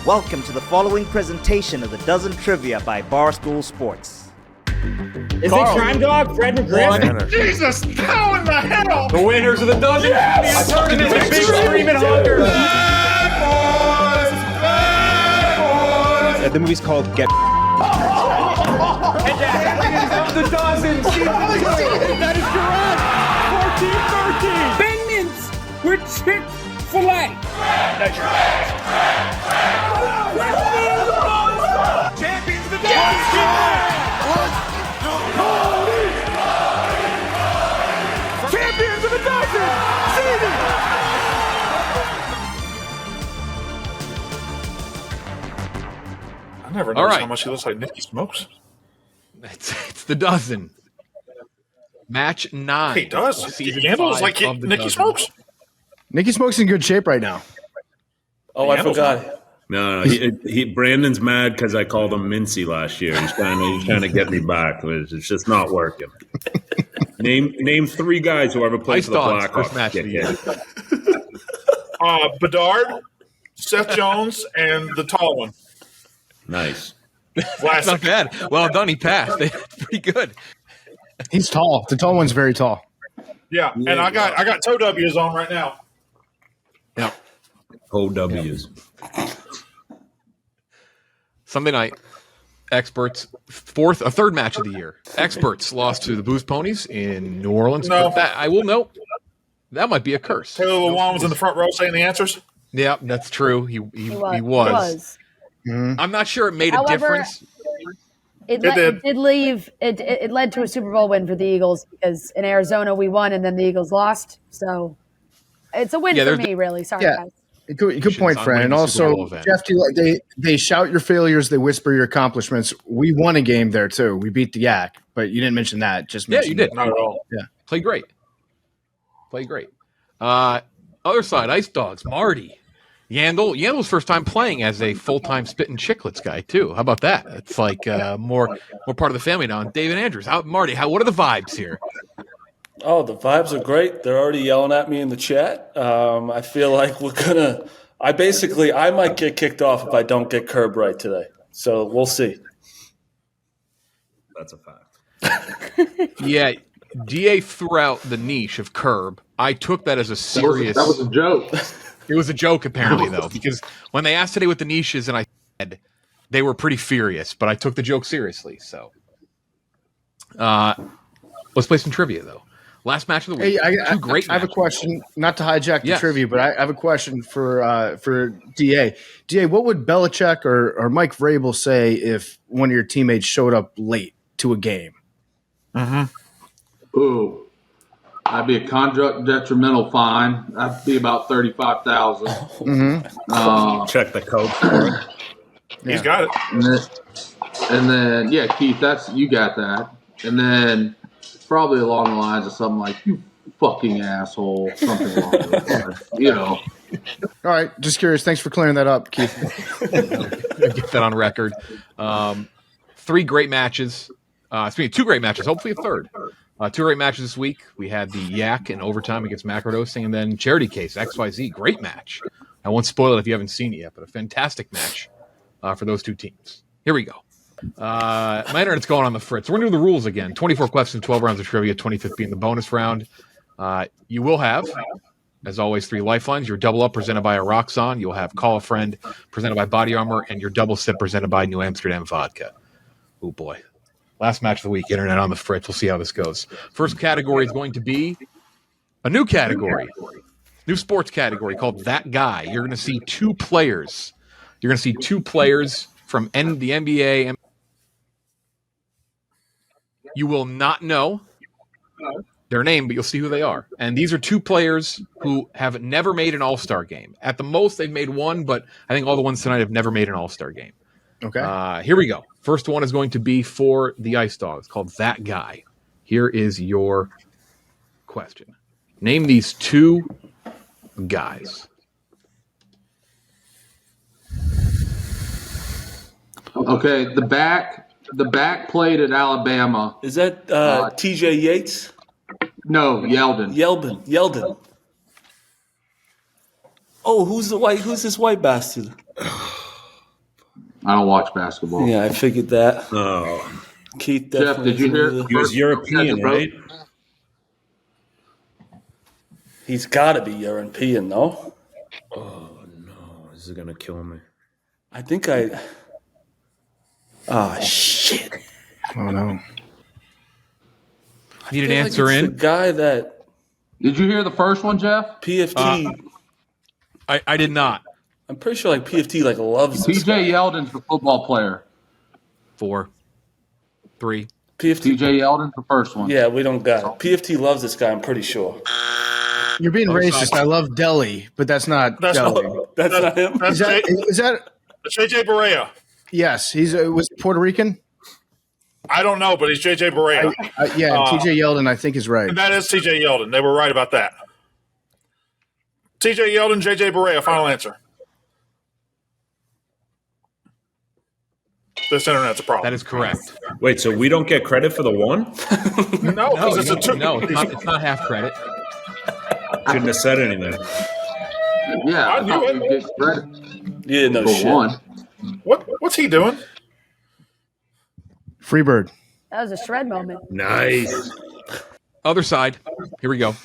Welcome to the following presentation of the Dozen Trivia by Barstool Sports. Is it Crime Dog, Fred McGriff? Jesus, how in the hell? The winners of the Dozen Yes! Trivia tournament, Big Screaming Hunters. The movie's called Get. The Dozen, that is correct. 14-13. Bengals with Chick-fil-A. Champions of the Dozen. Champions of the Dozen. I never noticed how much he looks like Nicky Smokes. It's the Dozen. Match 9. He does. Season Yandle looks 5 like of the Nicky Dozen. Smokes. Nicky Smoke's in good shape right now. Oh, I forgot. No, Brandon's mad because I called him Mincy last year. He's trying to get me back. It's just not working. Name 3 guys who ever played Ice for the Dogs, Blackhawks. first match of the year. Bedard, Seth Jones, and the tall one. Nice. That's not bad. Well done. He passed. Pretty good. He's tall. The tall one's very tall. Yeah, and I got toe W's on right now. Yeah. OWs. Sunday night, experts, third match of the year. Experts lost to the Booze Ponies in New Orleans. No. But that, I will note, that might be a curse. Taylor Lewan was in the front row saying the answers. Yeah, that's true. He was. Mm-hmm. I'm not sure it made a difference. It led to a Super Bowl win for the Eagles because in Arizona we won and then the Eagles lost. So it's a win for me, really. Sorry, guys. Good point, Fran. And also, Jeff, they shout your failures, they whisper your accomplishments. We won a game there too. We beat the Yak, but you didn't mention that. Yeah, you did. Not at all. Yeah, Play great. Other side, Ice Dogs, Marty. Yandle's first time playing as a full-time Spittin' Chicklets guy, too. How about that? It's like more part of the family now. And David Andrews. Marty, what are the vibes here? Oh, the vibes are great. They're already yelling at me in the chat. I feel like we're going to – I might get kicked off if I don't get Curb right today. So we'll see. That's a fact. Yeah, DA threw out the niche of Curb. I took that as a serious – That was a joke. It was a joke, apparently, though, because when they asked today what the niche is, and I said, they were pretty furious, but I took the joke seriously. So, let's play some trivia, though. Last match of the week. Hey, two great I have a matches. question, not to hijack the trivia, but I have a question for DA. DA, what would Belichick or Mike Vrabel say if one of your teammates showed up late to a game? Mm-hmm. Ooh. That'd be a conduct detrimental fine. That'd be about $35,000. Mm-hmm. Check the code for it. He's got it. And then, yeah, Keith, you got that. And then probably along the lines of something like, you fucking asshole, something along those lines. You know. All right, just curious. Thanks for clearing that up, Keith. Get that on record. 3 great matches. Speaking of 2 great matches, hopefully a third. 2 great matches this week. We had the Yak in overtime against Macrodosing, and then Charity Case, XYZ. Great match. I won't spoil it if you haven't seen it yet, but a fantastic match for those 2 teams. Here we go. My internet's going on the fritz. We're going to do the rules again. 24 questions, 12 rounds of trivia, 25th being the bonus round. You will have, as always, 3 lifelines. Your double up presented by a Roxon. You'll have Call a Friend presented by Body Armor, and your double sip presented by New Amsterdam Vodka. Oh, boy. Last match of the week, internet on the fritz. We'll see how this goes. First category is going to be a new category, new sports category called That Guy. You're going to see 2 players. You're going to see 2 players from the NBA. You will not know their name, but you'll see who they are. And these are 2 players who have never made an All-Star game. At the most, they've made 1, but I think all the ones tonight have never made an All-Star game. Okay. Here we go. First one is going to be for the Ice Dogs, called That Guy. Here is your question. Name these 2 guys. Okay, the back played at Alabama. Is that TJ Yates? No, Yeldon. Yeldon. Oh, who's this white bastard? I don't watch basketball. Yeah, I figured that. Oh, Keith, Jeff, definitely did you hear? the- he was European, right? He's got to be European, though. Oh no, this is gonna kill me. I think I. Ah, shit. Oh no. Need an feel like answer it's in? The guy that Did you hear the first one, Jeff? PFT. I did not. I'm pretty sure like PFT like loves this guy. TJ Yeldon's the football player. 4, 3. PFT. TJ Yeldon's the first one. Yeah, we don't got it. PFT loves this guy. I'm pretty sure. You're being racist. I love Delhi, but that's not That's Delhi. That's not him. That's Is that JJ Barea. yes? He's was Puerto Rican. I don't know, but he's JJ Barea. Yeah, TJ Yeldon, I think is right. And that is TJ Yeldon. They were right about that. TJ Yeldon, JJ Barea, final answer. This internet's a problem. That is correct. Wait, so we don't get credit for the one? No, because it's a two. No, it's not half credit. Shouldn't have said anything. Yeah, I I knew thought it. we'd get credit Yeah, no for shit. one. What's he doing? Freebird. That was a shred moment. Nice. Other side. Here we go.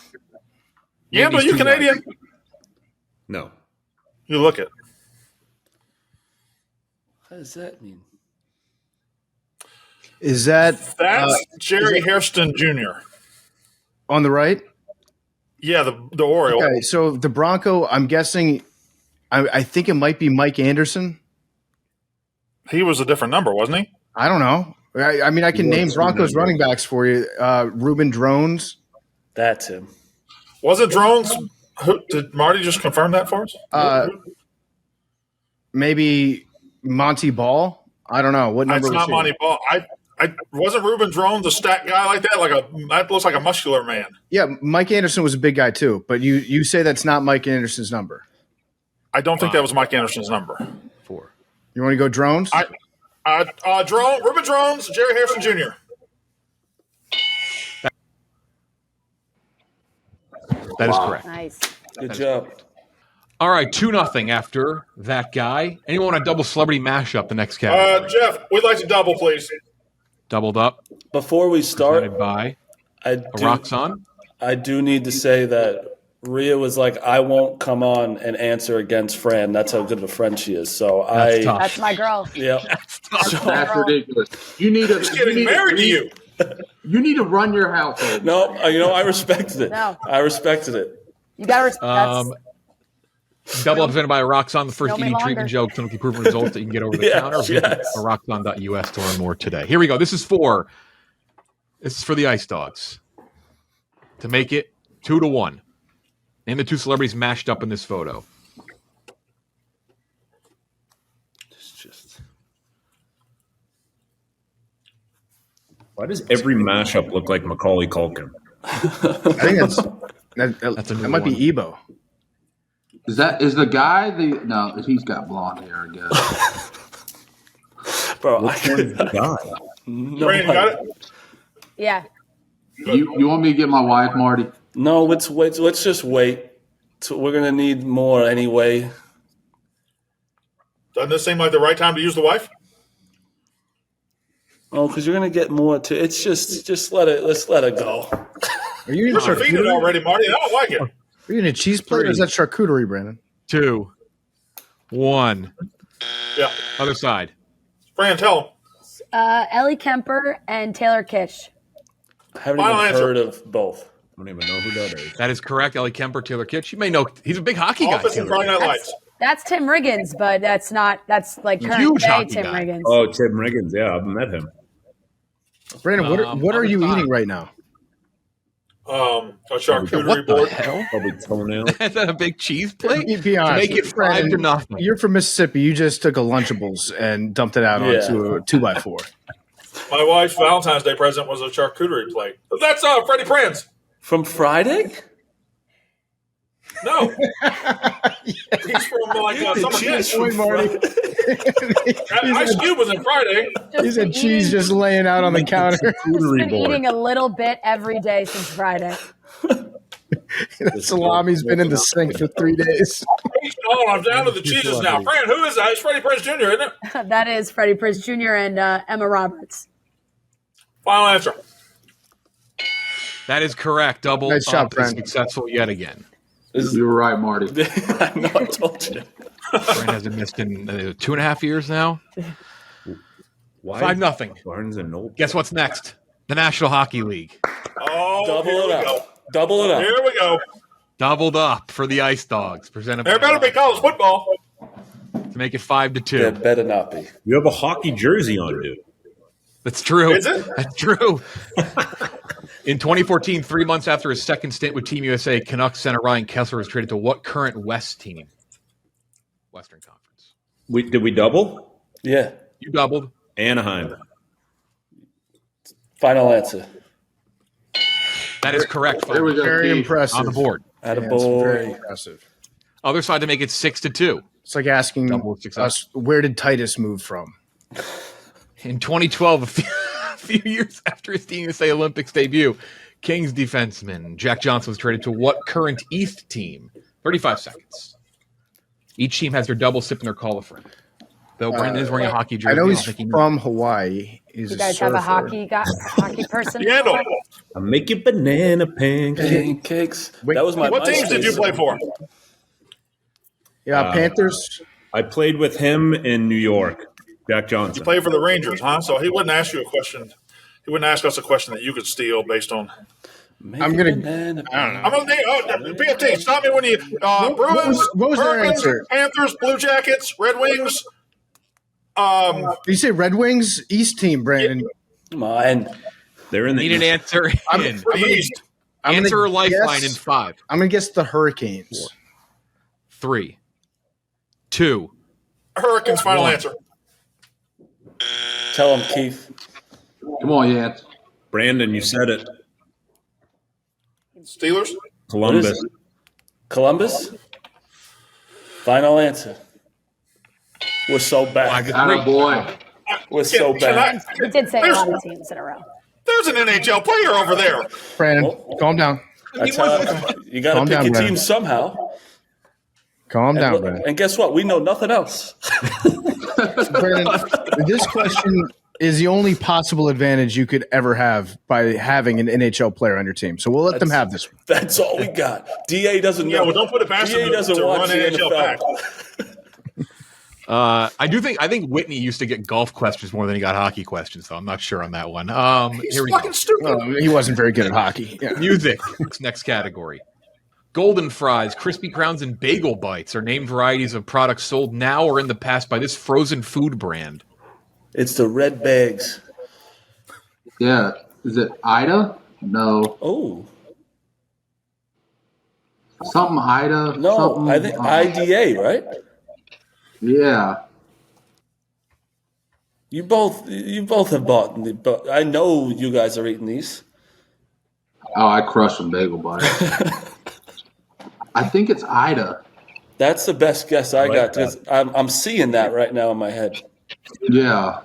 Yeah, but these you two Canadian? No. You look it. What does that mean? Is that That's Jerry Hairston Jr. on the right? Yeah, the Oriole. Okay, so the Bronco, I'm guessing, I think it might be Mike Anderson. He was a different number, wasn't he? I don't know. I mean, I can name Broncos running backs for you. Ruben Drones. That's him. Wasn't Drones? Did Marty just confirm that for us? Maybe Monty Ball. I don't know. What number That's was not he? Monty Ball. I wasn't Ruben Drones a stat guy like that. That looks like a muscular man. Yeah, Mike Anderson was a big guy too, but you say that's not Mike Anderson's number. I don't think that was Mike Anderson's number. 4. You want to go Drones? Ruben Drones, Jerry Harrison Jr. That is correct. Nice. Good job. All right, 2-0 after that guy. Anyone want a double celebrity mashup the next category? Jeff, we'd like to double, please. Doubled up. Before we start, Presented by I do need to say that Rhea was like, I won't come on and answer against Fran. That's how good of a friend she is. So That's tough. That's my girl. Yeah. That's ridiculous. You need to. He's getting married to you. You need to run your household. No, I respected it. No. I respected it. You got to respect. Double up presented by Roxon, the first Know me ED longer. treatment gel, clinically proven results that you can get over the Yes, counter. Visit yes. roxon.us to learn more today. Here we go. This is for the Ice Dogs to make it 2-1. Name the two celebrities mashed up in this photo. It's just Why does every mashup look like Macaulay Culkin? I think That's a new that might one. be Ebo. Is the guy no? He's got blonde hair, I guess. bro. Which one is the guy? Brandon, got it? Yeah. You want me to get my wife, Marty? No, let's wait. Let's just wait. So we're gonna need more anyway. Doesn't this seem like the right time to use the wife? Oh, because you're gonna get more to. It's just let it. Let's let it go. Are you in You're defeated charcuterie? already, Marty. I don't like it. Are you in a cheese plate or is that charcuterie, Brandon? 2, 1. Yeah. Other side. Fran, tell him. Ellie Kemper and Taylor Kitsch. I haven't Final even answer. heard of both. I don't even know who that is. That is correct. Ellie Kemper, Taylor Kitsch. You may know he's a big hockey guy. Office and Taylor. Friday Night Lights. That's Tim Riggins, but that's like current Huge day hockey Tim guy. Riggins. Oh, Tim Riggins. Yeah, I've met him. Brandon, what are other you side. eating right now? A charcuterie What the board. hell? Probably toenail. Is that a big cheese plate? You be honest, make it 5-0. Brandon, You're from Mississippi. You just took a Lunchables and dumped it out Yeah. onto a 2x4. My wife's Valentine's Day present was a charcuterie plate. That's Freddie Prinze. From Friday? No. He's from Summer Kiss. Boy, Marty. Ice Cube was in Friday. He's had cheese just laying out on the counter. Just Charcuterie been board. eating a little bit every day since Friday. Salami's been in the sink for 3 days. I'm down to the cheeses now. Fran, who is that? It's Freddie Prinze Jr., isn't it? That is Freddie Prinze Jr. and Emma Roberts. Final answer. That is correct. Double Nice job, up is Fran. successful yet again. You were right, Marty. I know, I told you. Fran hasn't missed in 2.5 years now. Why 5-0. Barnes and Noble? Guess what's next? The National Hockey League. Oh, Double here it we up. go. Double it up. Here we go. Doubled up for the Ice Dogs. Presented There by better be college football. to make it 5-2. There better not be. You have a hockey jersey on, dude. That's true. Is it? That's true. In 2014, 3 months after his second stint with Team USA, Canucks center Ryan Kessler was traded to what current West team? Western Conference. Did we double? Yeah. You doubled. Anaheim. Final answer. That is correct. There we go. Very Keith. impressive. On the board. Atta Yeah, it's very boy. impressive. Other side to make it 6-2. It's like asking Double success. us, where did Titus move from? In 2012, a few years after his Team USA Olympics debut, Kings defenseman Jack Johnson was traded to what current East team? 35 seconds. Each team has their double sip in their call of fame. Though Brandon is wearing a hockey jersey. I know don't he's think he knows. from Hawaii. He's You a guys have a surfer. hockey person? Yandle. I make you banana pancakes. Pancakes. Wait, That was my What teams did you MySpace play song. for? Yeah, Panthers. I played with him in New York. Jack Johnson. Play for the Rangers, huh? So he wouldn't ask you a question. He wouldn't ask us a question that you could steal based on. Make I'm it gonna- banana I'm going to PFT. Stop me when you. Bruins, what was their Hurricanes, answer? Panthers, Blue Jackets, Red Wings. Did you say Red Wings? East team, Brandon. Come on. They're in the Need an answer in. For the East. Answer or lifeline in guess, 5, I'm gonna guess the Hurricanes. 3, 2. Hurricanes. Final One. answer. Tell him, Keith. Come on, Yance. Brandon, you said it. Steelers. Columbus. What is it? Columbus? Final answer. We're so bad. Atta boy. We're so bad. He did say a lot of teams in a row. There's an NHL player over there. Brandon, calm down. That's how you got to Calm pick down, your Brandon. team somehow. Calm down, Brandon. And guess what? We know nothing else. Brandon, this question is the only possible advantage you could ever have by having an NHL player on your team. So we'll let them have this one. That's all we got. DA doesn't know. Yeah, well, don't put it past DA him doesn't to watch run the NHL back. NFL. I think Whitney used to get golf questions more than he got hockey questions, though. I'm not sure on that one. He's Here we go. fucking stupid. He wasn't very good at hockey. Yeah. Music. Next category. Golden fries, crispy crowns, and bagel bites are named varieties of products sold now or in the past by this frozen food brand. It's the red bags. Yeah. Is it Ida? No. Oh, Something Ida. no. Something, I think IDA, right? Yeah. You both have bought. But I know you guys are eating these. Oh, I crushed some bagel bites. I think it's Ida. That's the best guess I like got. 'Cause I'm seeing that right now in my head. Yeah.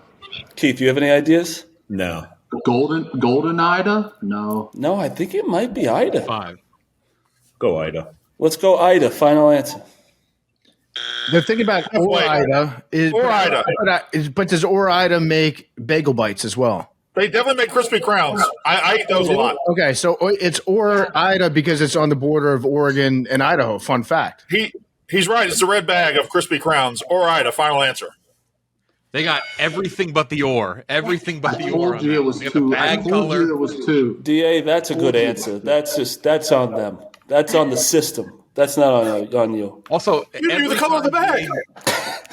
Keith, you have any ideas? No. Golden Ida? No. No, I think it might be Ida. 5. Go Ida. Let's go Ida. Final answer. The thing about Ida is, Ore-Ida. but does Ore-Ida make bagel bites as well? They definitely make crispy crowns. I eat those a lot. Okay, so it's Ore-Ida because it's on the border of Oregon and Idaho. Fun fact. He's right. It's a red bag of crispy crowns. Or Ida. Final answer. They got everything but the ore. Everything but the ore. Told you it was They got the two. I bag told color. you it was two. DA, that's a good answer. That's on them. That's on the system. That's not on you. Also, You knew the color of the bag.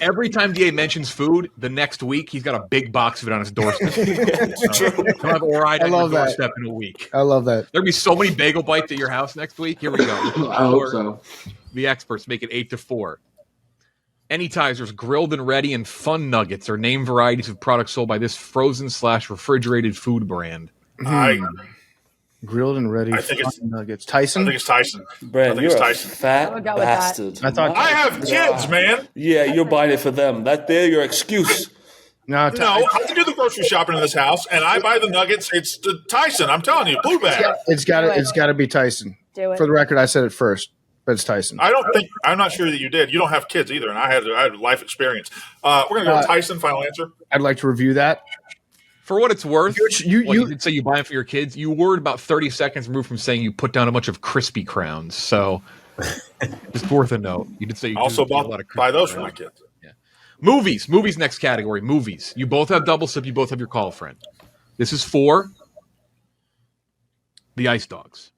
every time DA mentions food, the next week he's got a big box of it on his doorstep. He'll have Ore-Ida on your love that. doorstep in a week. I love that. There'll be so many bagel bites at your house next week. Here we go. I hope so. The experts make it 8-4. Anytizers, grilled and ready, and fun nuggets are named varieties of products sold by this frozen/refrigerated food brand. I Grilled and ready. I think it's- nuggets. I Tyson. think it's Tyson. Brand, I think you're it's a Tyson. I fat would go with that. bastard. I thought- I have kids, man. Yeah, you're buying it for them. They're your excuse. No, No, I can do the grocery shopping in this house, and I buy the nuggets. It's the Tyson. I'm telling you, blue bag. it's got to be Tyson. Do it. For the record, I said it first. but it's Tyson. I'm not sure that you did. You don't have kids either, and I had life experience. We're going to go with Tyson. Final answer. I'd like to review that. For what it's worth, you did say you buy them for your kids. You were about 30 seconds removed from saying you put down a bunch of crispy crowns. So just worth a note. You did say you also buy a lot of buy those for crowns. my kids. Yeah. Movies. Next category. Movies. You both have double sip. You both have your call, friend. This is for the Ice Dogs.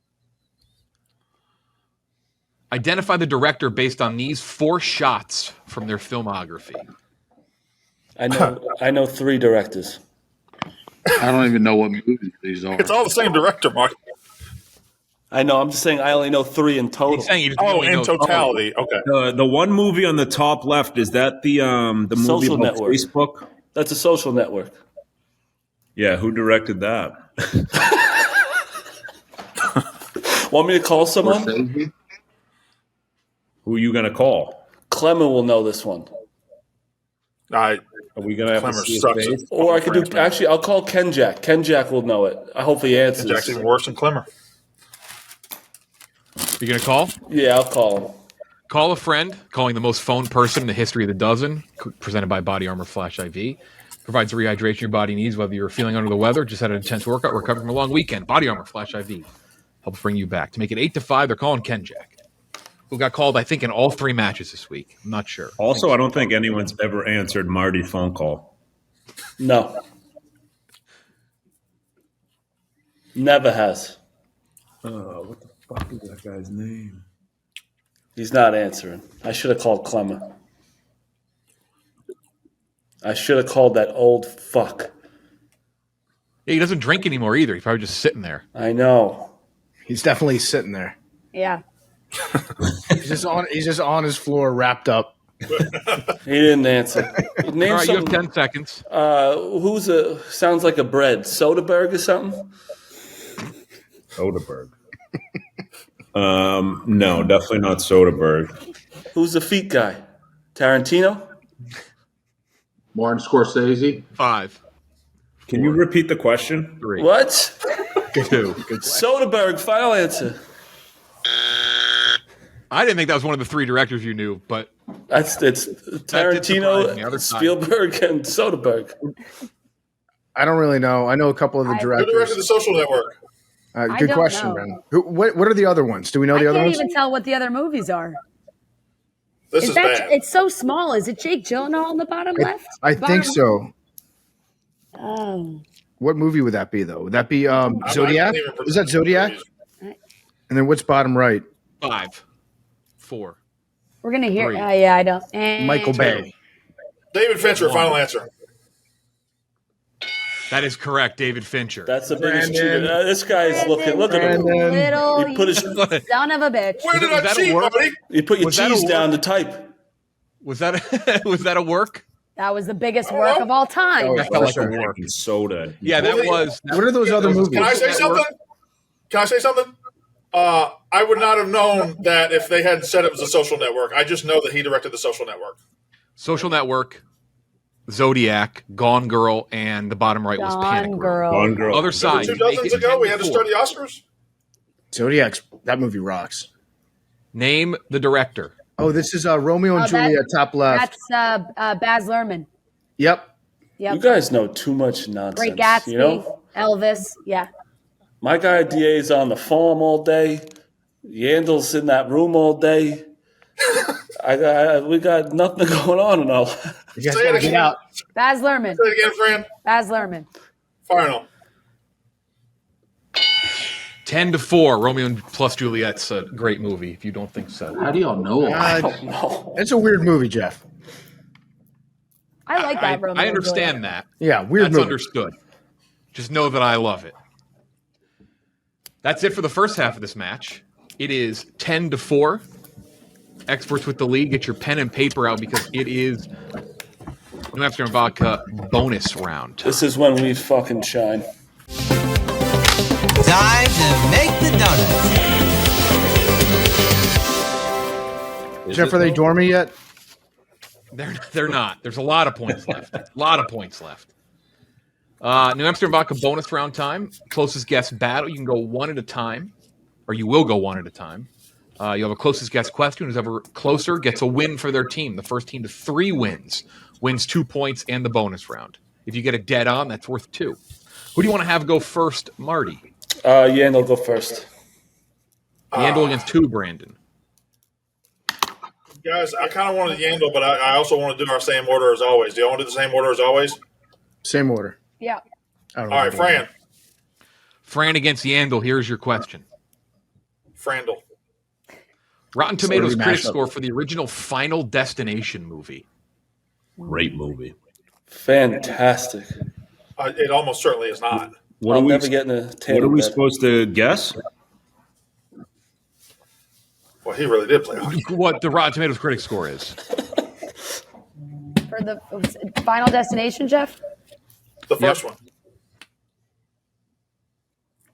Identify the director based on these 4 shots from their filmography. I know 3 directors. I don't even know what movies these are. It's all the same director, Mark. I know. I'm just saying I only know 3 in total. He's saying in totality. Okay. The one movie on the top left, is that the movie Social about Network. Facebook? That's a Social Network. Yeah, who directed that? Want me to call someone? Who are you going to call? Clemmer will know this one. Are we going to have Clemmer to see his sucks. face? Or I could do. Actually, I'll call Ken Jack. Ken Jack will know it. I hope he answers. Jack's even worse than Clemmer. You going to call? Yeah, I'll call him. Call a friend. Calling the most phoned person in the history of the dozen. Presented by Body Armor Flash IV. Provides the rehydration your body needs, whether you're feeling under the weather, just had an intense workout, recovering from a long weekend. Body Armor Flash IV helps bring you back. To make it 8-5, they're calling Ken Jack, who got called, I think, in all 3 matches this week. I'm not sure. Also, I don't think anyone's ever answered Marty's phone call. No. Never has. What the fuck is that guy's name? He's not answering. I should have called Clemmer. I should have called that old fuck. Yeah, he doesn't drink anymore either. He's probably just sitting there. I know. He's definitely sitting there. Yeah. He's just on his floor, wrapped up. He didn't answer. Name All right, you have some. 10 seconds. Sounds like a bread? Soderbergh or something? Soderbergh. No, definitely not Soderbergh. Who's the feet guy? Tarantino? Martin Scorsese. 5. Can you repeat the question? 3. What? 2. Soderbergh, final answer. I didn't think that was one of the 3 directors you knew, but It's Tarantino, Spielberg, and Soderbergh. I don't really know. I know a couple of the Who directors. directed the Social Network? Good don't question, know. Ben. What are the other ones? Do we know I the other can't ones? even tell what the other movies are. This is bad. It's so small. Is it Jake Gyllenhaal on the bottom left? I think so. Oh. What movie would that be, though? Would that be Zodiac? even Is that Zodiac? And then what's bottom right? 5. 4. We're going to hear. 3. Yeah, I don't. Michael Bay. David Fincher, final answer. That is correct, David Fincher. That's the biggest Brandon. cheater. This guy's looking. Look at him. Little He put his. son of a bitch. Where did Was I that a cheat, word? Marty? You put your Was that a cheese down to word? type. Was that a work? That was the biggest work of all time. That felt like a work. Drinking soda. Yeah, that was. What are those other movies? Can I say something? I would not have known that if they hadn't said it was a Social Network. I just know that he directed the Social Network. Social Network, Zodiac, Gone Girl, and the bottom right was Panic Room. Gone Girl. Other side. 2 you make dozens it ago, we had to 10-4. start the Oscars. Zodiac's that movie rocks. Name the director. Oh, this is Romeo and Oh, that- Juliet, top left. That's Baz Luhrmann. Yep. Yep. You guys know too much nonsense. Great Gatsby, You know, Elvis. Yeah. my guy DA's on the farm all day. Yandle's in that room all day. We got nothing going on in our life. You guys Say it gotta get again. out. Baz Luhrmann. Say it again, Fran. Baz Luhrmann. Final. 10-4. Romeo plus Juliet's a great movie. If you don't think so. How do y'all know all that? No. It's a weird movie, Jeff. I like that Romeo I and understand Juliet. that. Yeah, weird That's movie. understood. Just know that I love it. That's it for the first half of this match. It is 10-4. Experts with the lead, get your pen and paper out because it is New Amsterdam Vodka bonus round time. This is when we fucking shine. Time to make the donuts. Jeff, are they dormy yet? They're not. There's a lot of points left. New Amsterdam Vodka bonus round time. Closest guess battle. You can go one at a time, or you will go one at a time. You'll have a closest guess question. Who's ever closer gets a win for their team. The first team to 3 wins wins 2 points and the bonus round. If you get a dead on, that's worth 2. Who do you want to have go first, Marty? Yandle go first. Yandle against 2, Brandon. Guys, I kind of wanted Yandle, but I also want to do our same order as always. Do y'all want to do the same order as always? Same order. Yeah. All right, Fran. Fran against Yandle. Here's your question. Frandle. Rotten Tomatoes critic Mashup. score for the original Final Destination movie. Great movie. Fantastic. It almost certainly is not. What I'll are we, never get in a what tandem are we bed. supposed to guess? Well, he really did play hockey. What the Rotten Tomatoes critic score is. For the Final Destination, Jeff? The first one.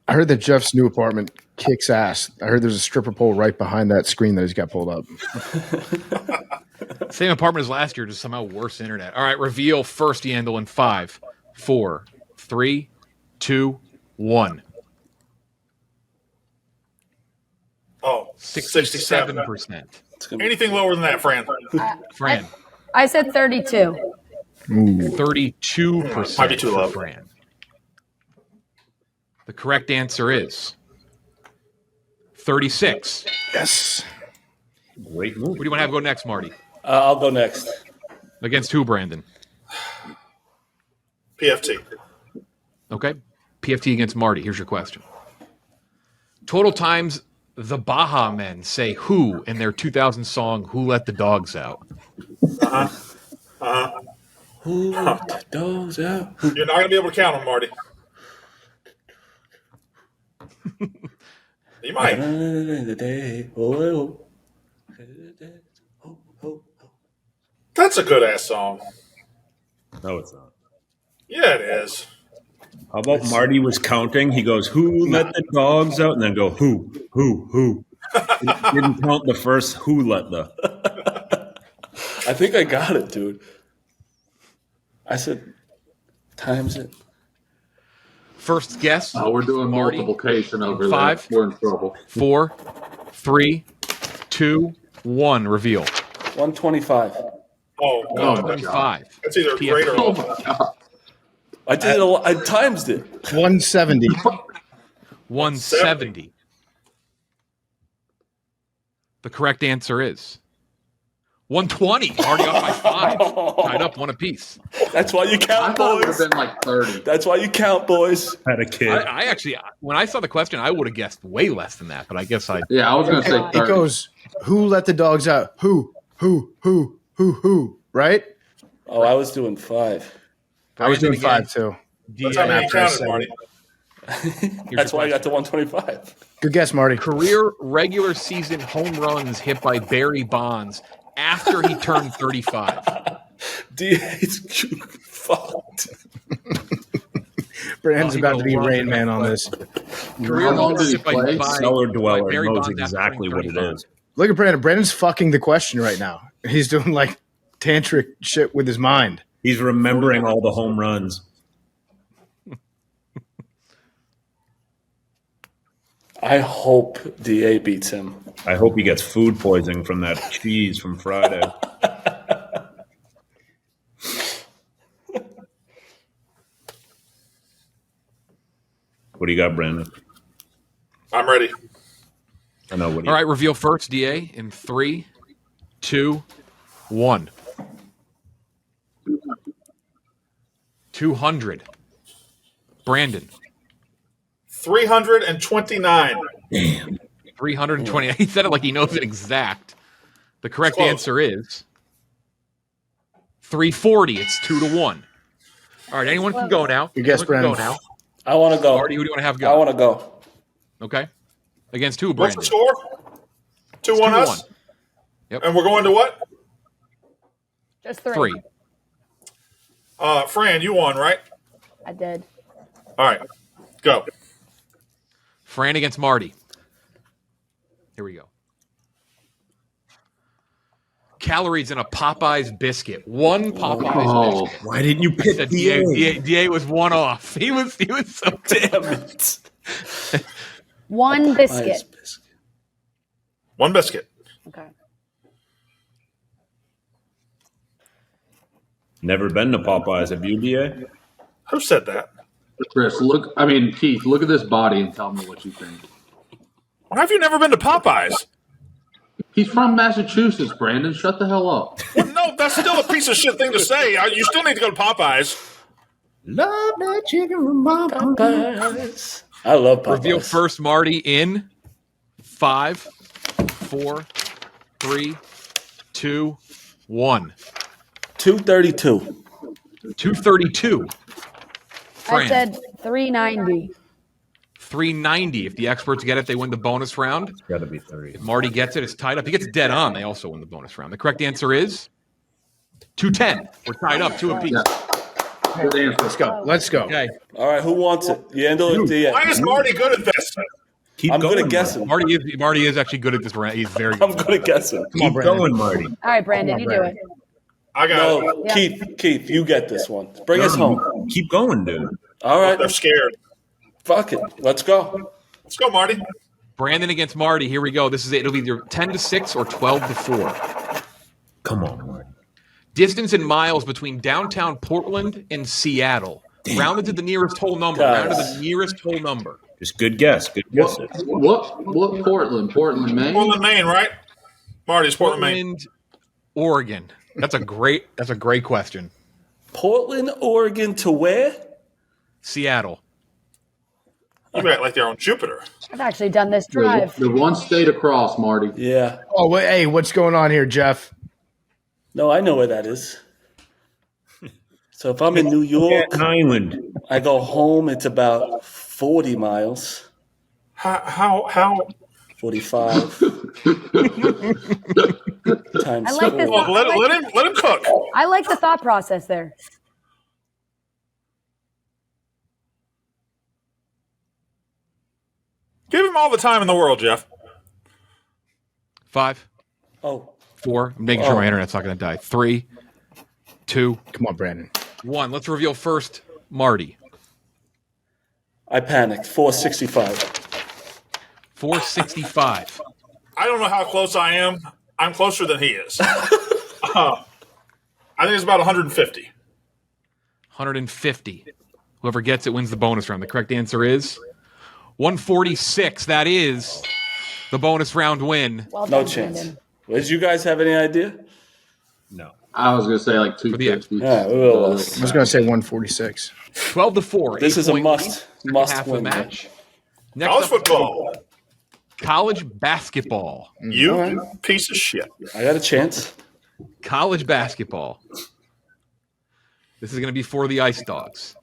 I heard that Jeff's new apartment kicks ass. I heard there's a stripper pole right behind that screen that he's got pulled up. Same apartment as last year, just somehow worse internet. All right, reveal first Yandle in 5, 4, 3, 2, 1. Oh, 67. 67%. Anything lower than that, Fran? Fran, I said 32. 32% Might be too low. for Fran. The correct answer is 36. Yes. Great Who movie. do you want to have go next, Marty? I'll go next. Against who, Brandon? PFT. Okay. PFT against Marty. Here's your question. Total times the Baja Men say who in their 2000 song, Who Let the Dogs Out? Who let the dogs out? You're not going to be able to count them, Marty. You might. That's a good ass song. No, it's not. Yeah, it is. How about Marty was counting? He goes, "Who let the dogs out?" And then go, "Who? He didn't count the first "who let the." I think I got it, dude. I said times it. First guess. We're doing Marty. multiplication over 5, there. We're in trouble. 4, 3, 2, 1. Reveal. 125. Oh, Oh, God. my 25. That's either PFT. great or Oh, low. my God. I did it. I times it. 170. 170. The correct answer is 120. Already off by 5. Tied up 1 apiece. That's why you I count, thought it would boys. have been like 30. That's why you count, boys. Had a kid. I actually, when I saw the question, I would have guessed way less than that, but I guess I. Yeah, I was going to say It 30. goes, who let the dogs out? Who, right? Oh, I was doing 5. I was doing Brandon 5 too. That's how many you counted, Marty. That's why I got to 125. Good guess, Marty. Career regular season home runs hit by Barry Bonds after he turned 35. DA's fucked. Brandon's he about to be will love Rain it. Man on this. Career How long home did runs he hit by, play? Cellar dweller Barry knows Bonds after exactly what turning it 35. is. Look at Brandon. Brandon's fucking the question right now. He's doing like tantric shit with his mind. He's remembering all the home runs. I hope DA beats him. I hope he gets food poisoning from that cheese from Friday. What do you got, Brandon? I'm ready. I know what. All right, reveal first, DA, in 3, 2, 1. 200. Brandon. 329. 320. He said it like he knows it exact. The correct Close. answer is 340. It's 2-1. All right, anyone can go now. Good guess, Anyone can Brandon. go now. I want to go. Marty, who do you want to have go? I want to go. Okay. Against who, What's Brandon? the score? 2-1 us? 2-1. Yep. And we're going to what? Just 3. 3. Fran, you won, right? I did. All right. Go. Fran against Marty. Here we go. Calories in a Popeye's biscuit. One Popeye's biscuit. Why didn't you pick Said DA? DA was one off. He was so Damn it. One biscuit. One biscuit. Okay. Never been to Popeyes. Have you, DA? Who said that? Chris, Keith, look at this body and tell me what you think. Why have you never been to Popeyes? He's from Massachusetts, Brandon. Shut the hell up. Well, no, that's still a piece of shit thing to say. You still need to go to Popeyes. Love that chicken from Popeyes. I love Popeyes. Reveal first, Marty, in 5, 4, 3, 2, 1. 232. 232. Fran. I said 390. 390. If the experts get it, they win the bonus round. It's got to be 30. If Marty gets it, it's tied up. He gets dead on, they also win the bonus round. The correct answer is 210. We're tied up 2 apiece. Yeah. Good answer. Let's go. Okay. All right, who wants it? Yandle or DA? Why is Marty good at this? I'm good at guessing. Marty is actually good at this round. He's very good. I'm good at guessing. Keep going, Marty. All right, Brandon, you do it. I got it. No, Keith, you get this one. Bring us home. Keep going, dude. All right. They're scared. Fuck it. Let's go. Let's go, Marty. Brandon against Marty. Here we go. This is it. It'll be either 10-6 or 12-4. Come on, Marty. Distance in miles between downtown Portland and Seattle. Rounded to the nearest whole number. Guys. Rounded to the nearest whole number. Just good guess. Good guess. What Portland? Portland, Maine? Portland, Maine, right? Marty's Portland, Maine. Portland, Oregon. That's a great question. Portland, Oregon to where? Seattle. You act like they're on Jupiter. I've actually done this drive. The one state across, Marty. Yeah. Oh, wait, hey, what's going on here, Jeff? No, I know where that is. So if I'm in New York, Island. I go home, it's about 40 miles. How? 45 times I like this. Well, let him cook. I like the thought process there. Give him all the time in the world, Jeff. 5, Oh, 4. I'm making sure my internet's not going to die. 3, 2, Come on, Brandon. 1. Let's reveal first, Marty. I panicked. 465. 465. I don't know how close I am. I'm closer than he is. I think it's about 150. 150. Whoever gets it wins the bonus round. The correct answer is 146. That is the bonus round win. Well No done, chance. Brandon. Did you guys have any idea? No. I was going to say like the 250. Yeah, we will. I was going to say 146. 12-4. This is a 8-point must lead. Half win. the match. Next College up, football. college basketball. You piece of shit. I got a chance. College basketball. This is going to be for the Ice Dogs.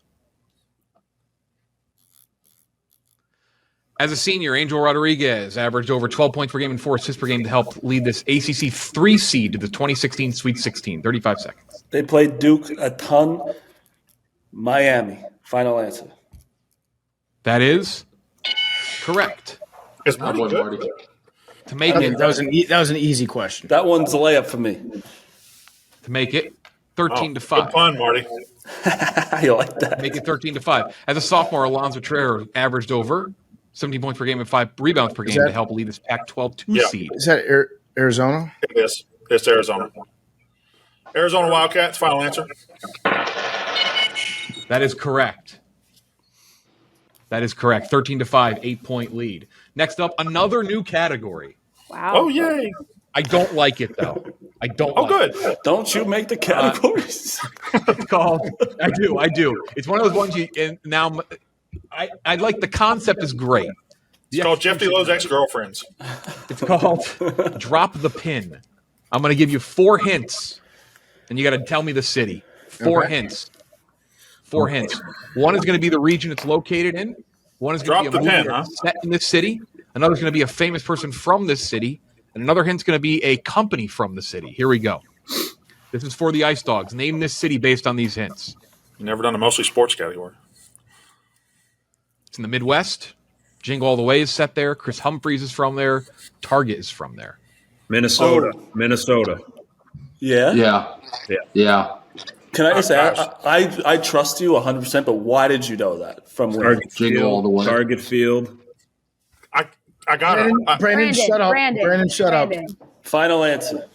As a senior, Angel Rodriguez averaged over 12 points per game and 4 assists per game to help lead this ACC 3 seed to the 2016 Sweet 16. 35 seconds. They played Duke a ton. Miami. Final answer. That is correct. Is My Marty boy good? Marty. To make Okay, it, that was an easy question. That one's a layup for me. 13 to Good 5. pun, Marty. I like that. Make it 13 to 5. As a sophomore, Alonzo Trier averaged over 17 points per game and 5 rebounds per game that- to help lead this Pac-12 2 Yeah. seed. Is that Arizona? It is. It's Arizona. Arizona Wildcats, final answer. That is correct. That is correct. 13 to 5, 8-point lead. Next up, another new category. Wow. Oh, yay. I don't like it though. I don't. Oh, like good. Don't you make the categories? It's called. I do. It's one of those ones you. And now, I like the concept is great. It's called Jeff DeLo's ex-girlfriends. It's called Drop the Pin. I'm going to give you 4 hints, and you got to tell me the city. 4 hints. 4 hints. One is going to be the region it's located in. One is going to be a Drop the movie pin, huh? set in this city. Another is going to be a famous person from this city. And another hint's going to be a company from the city. Here we go. This is for the Ice Dogs. Name this city based on these hints. You never done a mostly sports category. It's in the Midwest. Jingle All the Way is set there. Chris Humphreys is from there. Target is from there. Minnesota. Oh. Minnesota. Yeah. Yeah. Can I just add? I trust you 100%, but why did you know that? From where? Target Jingle all the way. Target Field. I got it. Brandon, shut up. Brandon, shut up. Final answer.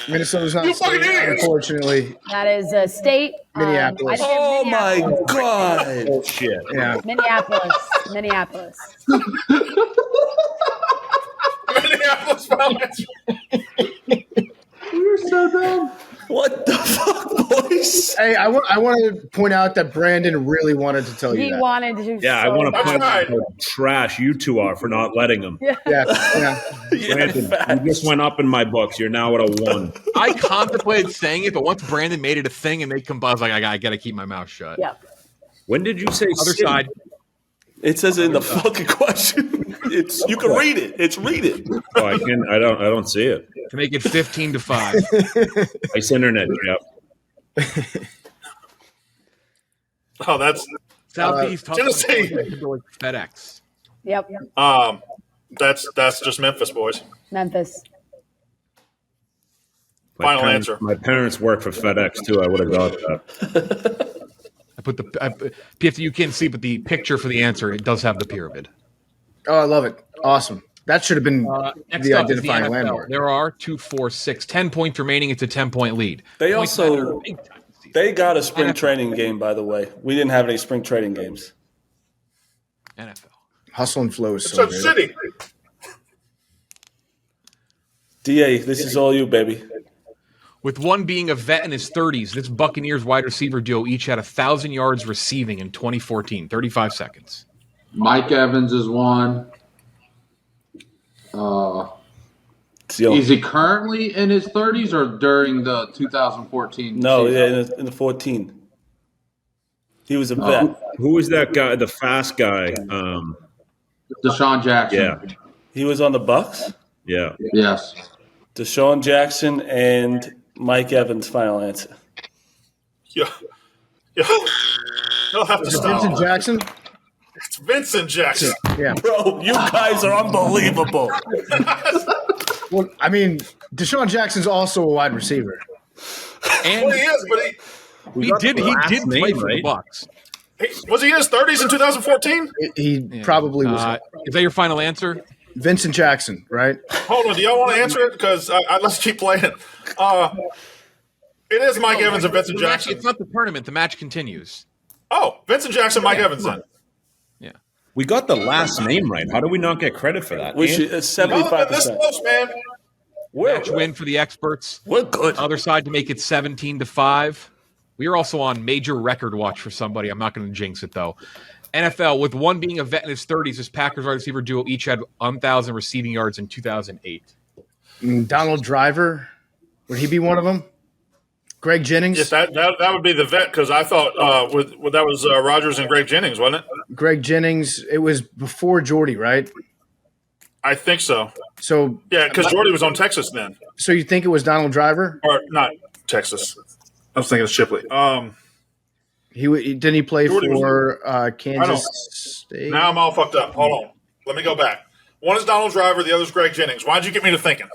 Minnesota's not state, unfortunately. That is a state. Minneapolis. Oh my God! Oh shit! Yeah. Minneapolis. Minneapolis final answer. You're so dumb. What the fuck, boys? Hey, I want to point out that Brandon really wanted to tell you He that. wanted to. Yeah, I want to point out how trash you two are for not letting him. Yeah. Brandon, you just went up in my books. You're now at a 1. I contemplated saying it, but once Brandon made it a thing and made combust, like I got to keep my mouth shut. Yep. When did you say Other city? side. It says it in the fucking question. You can read it. Read it. Oh, I can. I don't see it. To make it 15-5. Nice internet, Jeff. Oh, that's Southeast Tennessee. FedEx. Yep. That's just Memphis, boys. Memphis. Final answer. My parents work for FedEx too. I would have got that. I put the PFT. You can't see, but the picture for the answer, it does have the pyramid. Oh, I love it. Awesome. That should have been Next the up is the identifying NFL. landmark. There are 2, 4, 6, 10 points remaining. It's a 10-point lead. They Points also matter big time this season. they got a spring training game, by the way. We didn't have any spring training games. NFL. Hustle and flow is It's so a good. city. DA, this is all you, baby. With one being a vet in his 30s, this Buccaneers wide receiver duo each had 1,000 yards receiving in 2014. 35 seconds. Mike Evans is one. It's Is he currently in his 30s or during the 2014? No, season? yeah, in the 14. He was a vet. Who was that guy? The fast guy? Deshaun Jackson. Yeah, He was on the Bucks. yeah. Yes. Deshaun Jackson and Mike Evans. Final answer. Yeah. You'll have to stop. Vincent Jackson? It's Vincent Jackson. Yeah. Bro, you guys are unbelievable. Well, I mean, Deshaun Jackson's also a wide receiver. And Well, he is, but he did play name, for the right? Bucks. was he in his 30s in 2014? He probably was. Is that your final answer? Vincent Jackson, right? Hold on. Do y'all want to answer it? Because let's keep playing. It is Mike Evans and Vincent The match- Jackson. It's not the tournament. The match continues. Oh, Vincent Jackson, Mike Evans then. Yeah. We got the last name right. How do we not get credit for that? We should No, this 75%. close, man. Match win for the experts. We're good. Other side to make it 17-5. We are also on major record watch for somebody. I'm not going to jinx it, though. NFL, with one being a vet in his 30s, this Packers wide receiver duo each had 1,000 receiving yards in 2008. Donald Driver, would he be one of them? Greg Jennings? Yes, that would be the vet because I thought that was Rodgers and Greg Jennings, wasn't it? Greg Jennings. It was before Jordy, right? I think so. So Yeah, because Jordy was on Texas then. So you think it was Donald Driver? Or not Texas. I was thinking of Shipley. Didn't he play Jordy for Kansas State? Now I'm all fucked up. Hold on. Let me go back. One is Donald Driver, the other is Greg Jennings. Why'd you get me to thinking?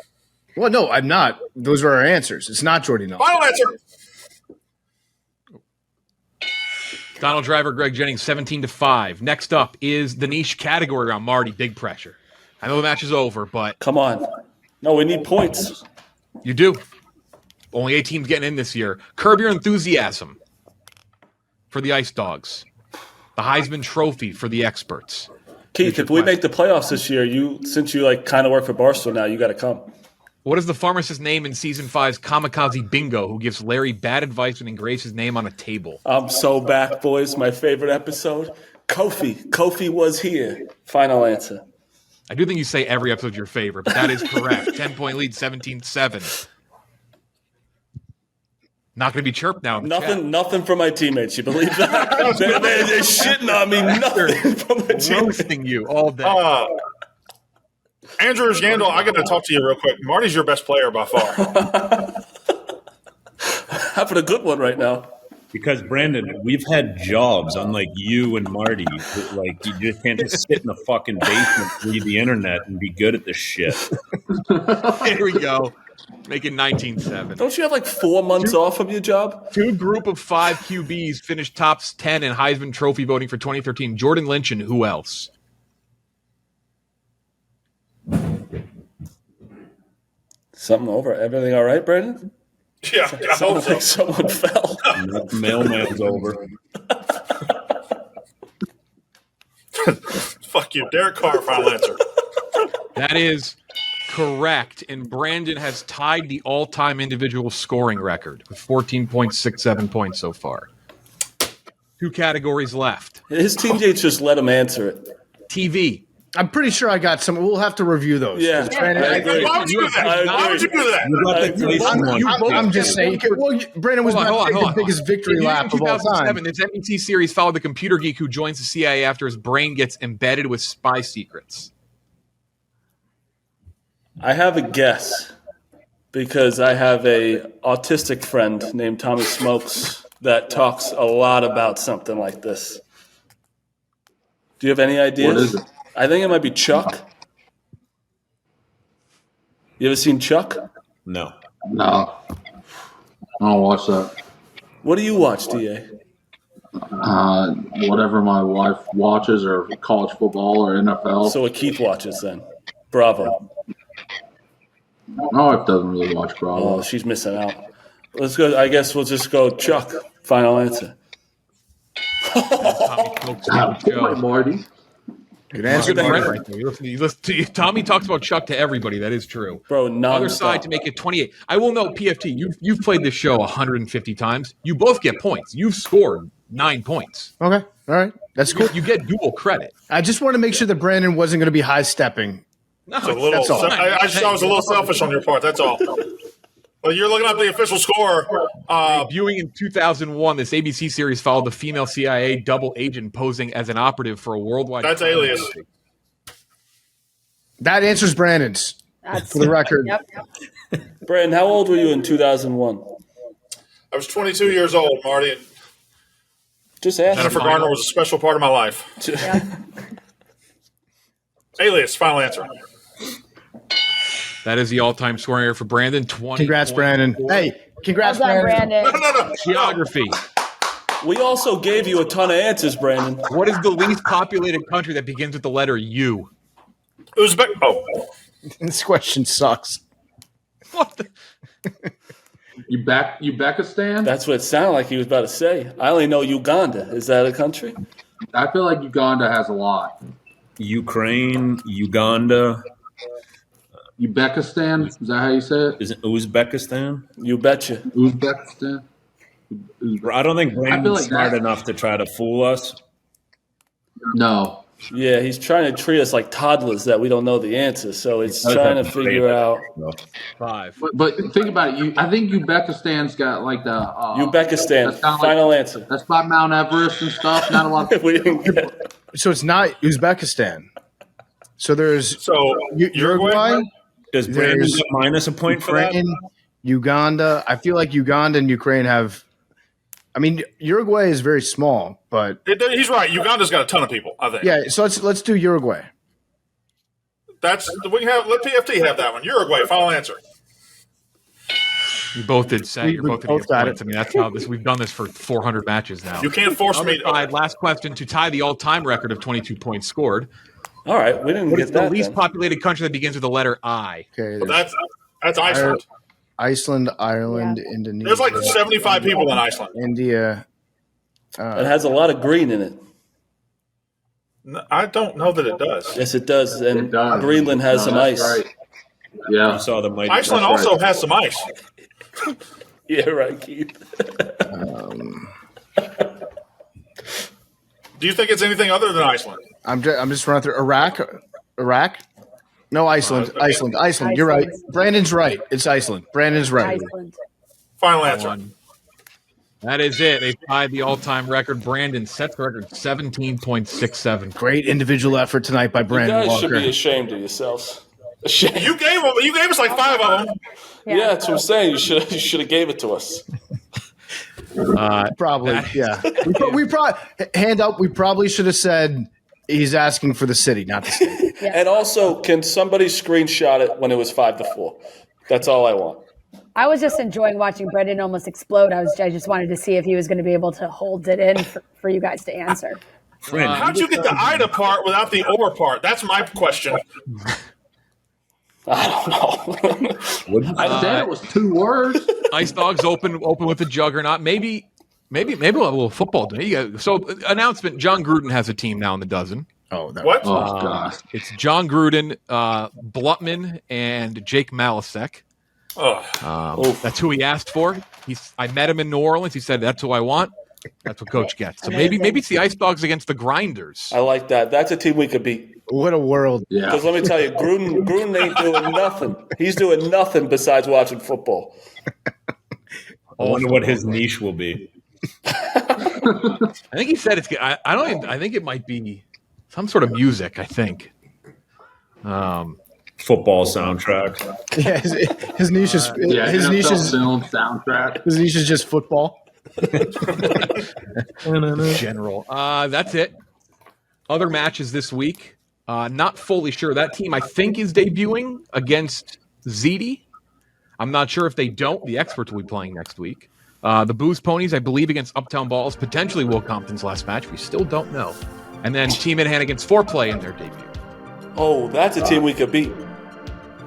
Well, no, I'm not. Those are our answers. It's not Jordy Nelson. Final answer. Donald Driver, Greg Jennings, 17-5. Next up is the niche category round. Marty, big pressure. I know the match is over, but Come on. No, we need points. you do. Only 8 teams getting in this year. Curb your enthusiasm for the Ice Dogs. The Heisman Trophy for the experts. Keith, if we make the playoffs this year, since you kind of work for Barstool now, you got to come. What is the pharmacist's name in Season 5's Kamikaze Bingo who gives Larry bad advice and engraves his name on a table? I'm so back, boys. My favorite episode. Kofi. Kofi was here. Final answer. I do think you say every episode your favorite, but that is correct. 10-point lead, 17-7. Not going to be chirped now in the chat. Nothing from my teammates. You believe that? they're shitting on me. Nothing from my teammates. Roasting you all day. Andrew Yandle, I got to talk to you real quick. Marty's your best player by far. Having a good one right now. Because Brandon, we've had jobs, unlike you and Marty. Like you just can't just sit in the fucking basement, read the internet, and be good at this shit. Here we go. Make it 19-7. Don't you have like 4 months off from your job? 2 group of 5 QBs finished top 10 in Heisman Trophy voting for 2013. Jordan Lynch and who else? Something over. Everything all right, Brandon? Yeah, I hope so. Like someone fell. Mailman's over. Fuck you. Derek Carr, final answer. That is correct. And Brandon has tied the all-time individual scoring record with 14.67 points so far. 2 categories left. His teammates just let him answer it. TV. I'm pretty sure I got some. We'll have to review those. Yeah. Brandon, I agree. Why would you do that? Why would you do that? You got the Tyson one. I'm just saying. Well, Brandon was the biggest victory lap of all time. This NBC series followed the computer geek who joins the CIA after his brain gets embedded with spy secrets. I have a guess because I have a autistic friend named Tommy Smokes that talks a lot about something like this. Do you have any ideas? What is it? I think it might be Chuck. You ever seen Chuck? No. No. I don't watch that. What do you watch, DA? Whatever my wife watches, or college football or NFL. So what Keith watches then? Bravo. My wife doesn't really watch Bravo. Oh, she's missing out. Let's go. I guess we'll just go Chuck. Final answer. Wait, Marty. Good answer, Right there. You listen to, Tommy talks about Chuck to everybody. That is true. Bro, Other side to make it 28. I will note, PFT, you've played this show 150 times. You both get points. You've scored 9 points. Okay. All right. That's cool. You get dual credit. I just want to make sure that Brandon wasn't going to be high stepping. No, That's all. I was a little selfish on your part. That's all. Well, you're looking up the official score. Debuting in 2001, this ABC series followed the female CIA double agent posing as an operative for a worldwide. That's Alias. That answers Brandon's. For the record. Yep. Brandon, how old were you in 2001? I was 22 years old, Marty, and Just ask. Jennifer Garner was a special part of my life. Yeah. Alias, final answer. That is the all-time scoring record for Brandon. 20. Congrats, Brandon. Hey, congrats, Well done, Brandon. Brandon. No. Geography. We also gave you a ton of answers, Brandon. What is the least populated country that begins with the letter U? Uzbek. Oh, This question sucks. What the? Uzbekistan? That's what it sounded like he was about to say. I only know Uganda. Is that a country? I feel like Uganda has a lot. Ukraine, Uganda. Uzbekistan? Is that how you say it? Is it Uzbekistan? You betcha. Uzbekistan? I don't think Brandon's like smart that- enough to try to fool us. No. Yeah, he's trying to treat us like toddlers that we don't know the answer. So it's trying to figure out. 5. But think about it. I think Uzbekistan's got like the Uzbekistan. that's kinda Final answer. That's by Mount Everest and stuff. Not a lot. We didn't get it. So it's not Uzbekistan. So there's so Uruguay, Does Brandon There's get minus a point for that? Ukraine, Uganda. I feel like Uganda and Ukraine have. I mean, Uruguay is very small, but He's right. Uganda's got a ton of people, I think. yeah. So let's do Uruguay. We can have let PFT have that one. Uruguay, final answer. You both did say. You're We both both got points. I mean, that's how this. We've done this for 400 matches now. You can't force me. Other side, last question to tie the all-time record of 22 points scored. All right, we didn't What get is the that. least then. populated country that begins with the letter I? Okay. That's Iceland. Iceland, Ireland, Indonesia. There's like 75 people in Iceland. India. It has a lot of green in it. No, I don't know that it does. Yes, it does. And It does. Greenland has some that's ice. Right. Yeah. You saw the mighty. Iceland That's also right. has some ice. Yeah, right, Keith. Do you think it's anything other than Iceland? I'm just running through Iraq. No, Iceland. okay. Iceland. You're right. Brandon's right. It's Iceland. Brandon's right. Iceland. Final answer. One. That is it. They tied the all-time record. Brandon sets the record 17.67. Great individual effort tonight by You Brandon guys should Walker. be ashamed of yourselves. Ashamed. You gave us like 5 of them. Yeah, that's what I'm saying. You should have gave it to us. Probably, yeah. We probably hand up. We probably should have said he's asking for the city, not the state. And also, can somebody screenshot it when it was 5-4? That's all I want. I was just enjoying watching Brendan almost explode. I just wanted to see if he was going to be able to hold it in for you guys to answer. Fran, How'd you get the Ida part without the or part? That's my question. I don't know. I said it was 2 words. Ice Dogs open with the juggernaut. Maybe a little football day. So announcement: John Gruden has a team now in the dozen. Oh, that, What? Oh, gosh. It's John Gruden, Blutman, and Jake Malasek. That's who he asked for. I met him in New Orleans. He said, "That's who I want." That's what Coach gets. So maybe it's the Ice Dogs against the Grinders. I like that. That's a team we could beat. what a world. Yeah. Because let me tell you, Gruden ain't doing nothing. He's doing nothing besides watching football. I wonder what his niche will be. I think he said it's. I think it might be some sort of music. I think. Football soundtrack. Yeah, his niche is his NFL niche is film soundtrack. his niche is just football. General. That's it. Other matches this week. Not fully sure. That team, I think, is debuting against ZD. I'm not sure if they don't. The experts will be playing next week. The Booze Ponies, I believe, against Uptown Balls, potentially Will Compton's last match. We still don't know. And then Team Inhan against Foreplay in their debut. Oh, that's a team we could beat.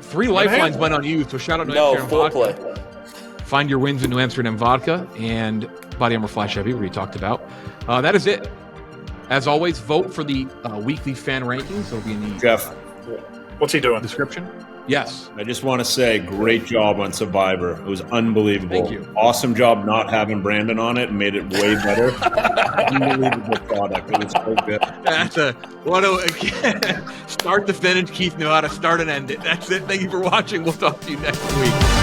3 lifelines went unused, so shout out to New No, Amsterdam foreplay. Vodka. Find your wins in New Amsterdam Vodka and Body Armor Flash Heavy, we talked about. That is it. As always, vote for the weekly fan rankings. It'll be in the Jeff, What's he doing? description. Yes. I just want to say, great job on Survivor. It was unbelievable. Thank you. Awesome job not having Brandon on it and made it way better. Unbelievable product. It was so good. That's start to finish. Keith knew how to start and end it. That's it. Thank you for watching. We'll talk to you next week.